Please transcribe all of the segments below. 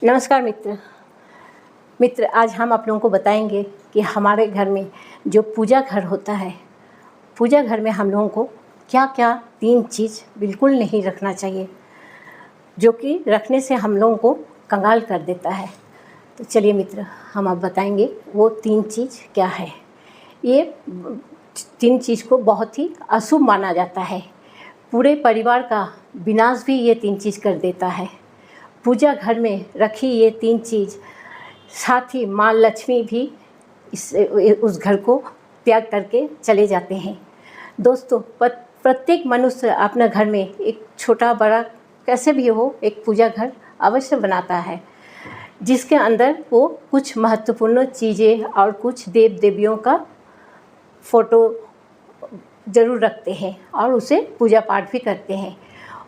नमस्कार मित्र, आज हम आप लोगों को बताएंगे कि हमारे घर में जो पूजा घर होता है, पूजा घर में हम लोगों को क्या क्या 3 चीज़ बिल्कुल नहीं रखना चाहिए, जो कि रखने से हम लोगों को कंगाल कर देता है। तो चलिए मित्र, हम अब बताएंगे वो 3 चीज़ क्या है। ये 3 चीज़ को बहुत ही अशुभ माना जाता है। पूरे परिवार का विनाश भी ये 3 चीज़ कर देता है। पूजा घर में रखी ये 3 चीज़, साथ ही माँ लक्ष्मी भी उस घर को त्याग करके चले जाते हैं। दोस्तों, प्रत्येक मनुष्य अपने घर में एक छोटा बड़ा कैसे भी हो एक पूजा घर अवश्य बनाता है, जिसके अंदर वो कुछ महत्वपूर्ण चीज़ें और कुछ देव देवियों का फ़ोटो ज़रूर रखते हैं और उसे पूजा पाठ भी करते हैं।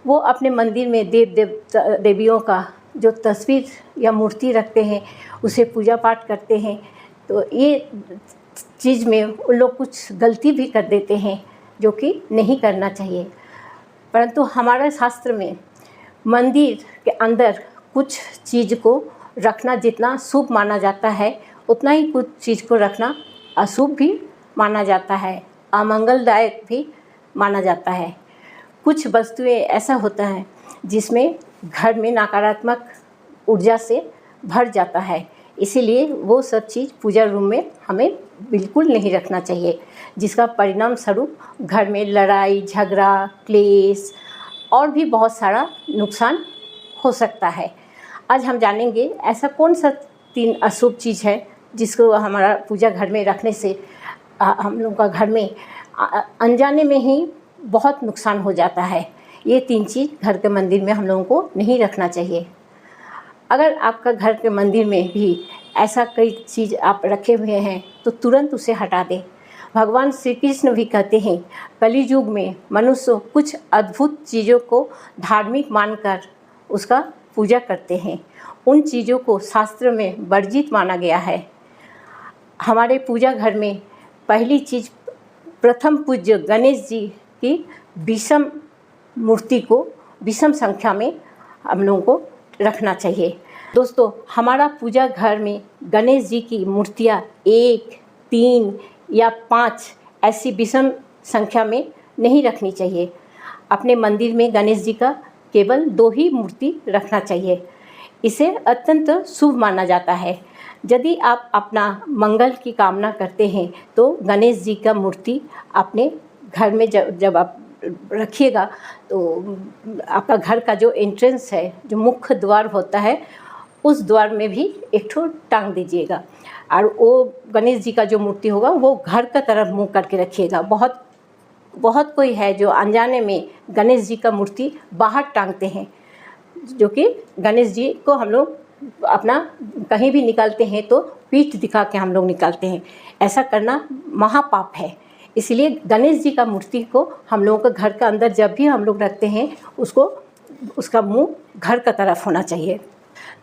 वो अपने मंदिर में देवियों का जो तस्वीर या मूर्ति रखते हैं उसे पूजा पाठ करते हैं। तो ये चीज़ में उन लोग कुछ गलती भी कर देते हैं जो कि नहीं करना चाहिए। परंतु हमारे शास्त्र में मंदिर के अंदर कुछ चीज़ को रखना जितना शुभ माना जाता है, उतना ही कुछ चीज़ को रखना अशुभ भी माना जाता है, अमंगलदायक भी माना जाता है। कुछ वस्तुएं ऐसा होता है जिसमें घर में नकारात्मक ऊर्जा से भर जाता है, इसीलिए वो सब चीज़ पूजा रूम में हमें बिल्कुल नहीं रखना चाहिए, जिसका परिणाम स्वरूप घर में लड़ाई झगड़ा क्लेश और भी बहुत सारा नुकसान हो सकता है। आज हम जानेंगे ऐसा कौन सा 3 अशुभ चीज़ है जिसको हमारा पूजा घर में रखने से हम लोगों का घर में अनजाने में ही बहुत नुकसान हो जाता है। ये 3 चीज़ घर के मंदिर में हम लोगों को नहीं रखना चाहिए। अगर आपका घर के मंदिर में भी ऐसा कई चीज़ आप रखे हुए हैं तो तुरंत उसे हटा दें। भगवान श्री कृष्ण भी कहते हैं, कली युग में मनुष्य कुछ अद्भुत चीज़ों को धार्मिक मानकर उसका पूजा करते हैं। उन चीज़ों को शास्त्र में वर्जित माना गया है। हमारे पूजा घर में पहली चीज़, प्रथम पूज्य गणेश जी की विषम मूर्ति को विषम संख्या में हम लोगों को रखना चाहिए। दोस्तों, हमारा पूजा घर में गणेश जी की मूर्तियाँ 1, 3 या 5 ऐसी विषम संख्या में नहीं रखनी चाहिए। अपने मंदिर में गणेश जी का केवल 2 ही मूर्ति रखना चाहिए। इसे अत्यंत शुभ माना जाता है। यदि आप अपना मंगल की कामना करते हैं तो गणेश जी का मूर्ति अपने घर में जब आप रखिएगा तो आपका घर का जो एंट्रेंस है, जो मुख्य द्वार होता है, उस द्वार में भी एक ठो टांग दीजिएगा और वो गणेश जी का जो मूर्ति होगा वो घर का तरफ मुँह करके रखिएगा। बहुत कोई है जो अनजाने में गणेश जी का मूर्ति बाहर टांगते हैं, जो कि गणेश जी को हम लोग अपना कहीं भी निकालते हैं तो पीठ दिखा के हम लोग निकालते हैं। ऐसा करना महापाप है। इसलिए गणेश जी का मूर्ति को हम लोगों के घर का अंदर जब भी हम लोग रखते हैं उसका मुंह घर का तरफ होना चाहिए।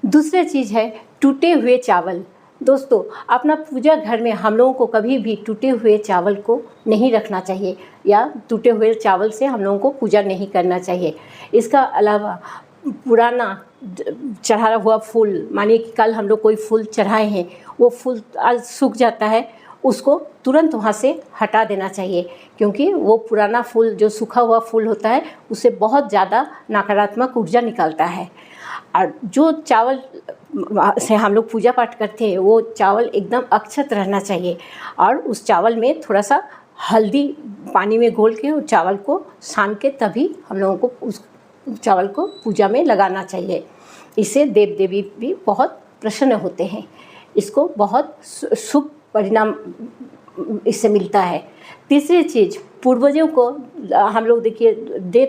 दूसरी चीज़ है टूटे हुए चावल। दोस्तों, अपना पूजा घर में हम लोगों को कभी भी टूटे हुए चावल को नहीं रखना चाहिए या टूटे हुए चावल से हम लोगों को पूजा नहीं करना चाहिए। इसका अलावा पुराना चढ़ाया हुआ फूल, मानिए कि कल हम लोग कोई फूल चढ़ाए हैं, वो फूल आज सूख जाता है, उसको तुरंत वहाँ से हटा देना चाहिए, क्योंकि वो पुराना फूल जो सूखा हुआ फूल होता है उससे बहुत ज़्यादा नकारात्मक ऊर्जा निकलता है। और जो चावल से हम लोग पूजा पाठ करते हैं वो चावल एकदम अक्षत रहना चाहिए और उस चावल में थोड़ा सा हल्दी पानी में घोल के उस चावल को सान के तभी हम लोगों को उस चावल को पूजा में लगाना चाहिए। इससे देव देवी भी बहुत प्रसन्न होते हैं। इसको बहुत शुभ परिणाम इससे मिलता है। तीसरी चीज़, पूर्वजों को हम लोग देखिए डेथ,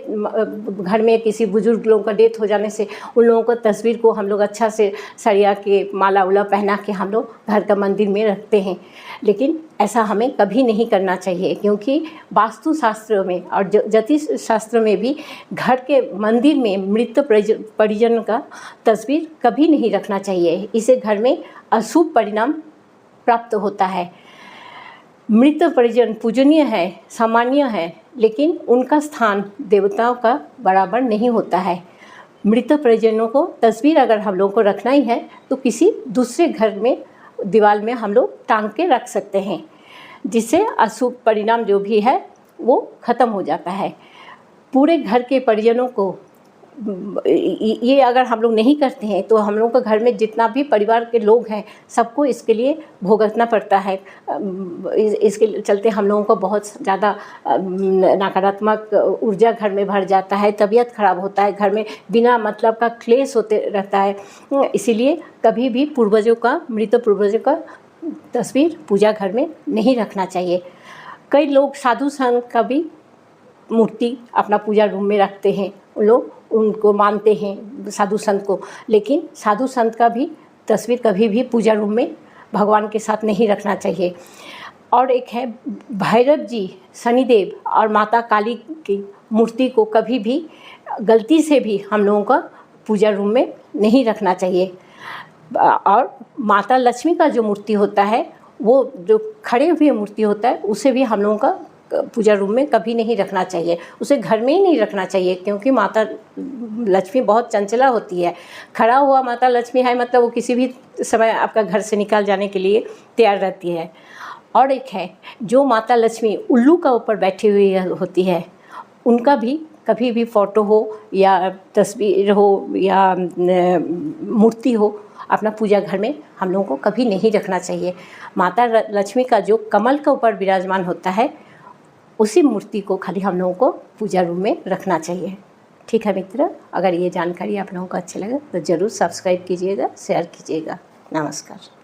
घर में किसी बुजुर्ग लोगों का डेथ हो जाने से उन लोगों को तस्वीर को हम लोग अच्छा से सरिया के माला उला पहना के हम लोग घर का मंदिर में रखते हैं, लेकिन ऐसा हमें कभी नहीं करना चाहिए, क्योंकि वास्तु शास्त्र में और ज्योतिष शास्त्र में भी घर के मंदिर में मृत परिजन का तस्वीर कभी नहीं रखना चाहिए। इसे घर में अशुभ परिणाम प्राप्त होता है। मृत परिजन पूजनीय है, सामान्य है, लेकिन उनका स्थान देवताओं का बराबर नहीं होता है। मृत परिजनों को तस्वीर अगर हम लोगों को रखना ही है तो किसी दूसरे घर में दीवार में हम लोग टांग के रख सकते हैं, जिससे अशुभ परिणाम जो भी है वो ख़त्म हो जाता है। पूरे घर के परिजनों को ये अगर हम लोग नहीं करते हैं तो हम लोगों के घर में जितना भी परिवार के लोग हैं सबको इसके लिए भुगतना पड़ता है। इसके चलते हम लोगों को बहुत ज़्यादा नकारात्मक ऊर्जा घर में भर जाता है, तबीयत खराब होता है, घर में बिना मतलब का क्लेश होते रहता है। इसीलिए कभी भी मृत पूर्वजों का तस्वीर पूजा घर में नहीं रखना चाहिए। कई लोग साधु संत का भी मूर्ति अपना पूजा रूम में रखते हैं, लोग उनको मानते हैं साधु संत को, लेकिन साधु संत का भी तस्वीर कभी भी पूजा रूम में भगवान के साथ नहीं रखना चाहिए। और एक है भैरव जी, शनिदेव और माता काली की मूर्ति को कभी भी गलती से भी हम लोगों का पूजा रूम में नहीं रखना चाहिए। और माता लक्ष्मी का जो मूर्ति होता है, वो जो खड़े हुए मूर्ति होता है, उसे भी हम लोगों का पूजा रूम में कभी नहीं रखना चाहिए, उसे घर में ही नहीं रखना चाहिए, क्योंकि माता लक्ष्मी बहुत चंचला होती है। खड़ा हुआ माता लक्ष्मी है मतलब वो किसी भी समय आपका घर से निकाल जाने के लिए तैयार रहती है। और एक है जो माता लक्ष्मी उल्लू का ऊपर बैठी हुई होती है, उनका भी कभी भी फ़ोटो हो या तस्वीर हो या मूर्ति हो अपना पूजा घर में हम लोगों को कभी नहीं रखना चाहिए। माता लक्ष्मी का जो कमल के ऊपर विराजमान होता है, उसी मूर्ति को खाली हम लोगों को पूजा रूम में रखना चाहिए। ठीक है मित्र, अगर ये जानकारी आप लोगों को अच्छी लगे तो ज़रूर सब्सक्राइब कीजिएगा, शेयर कीजिएगा। नमस्कार।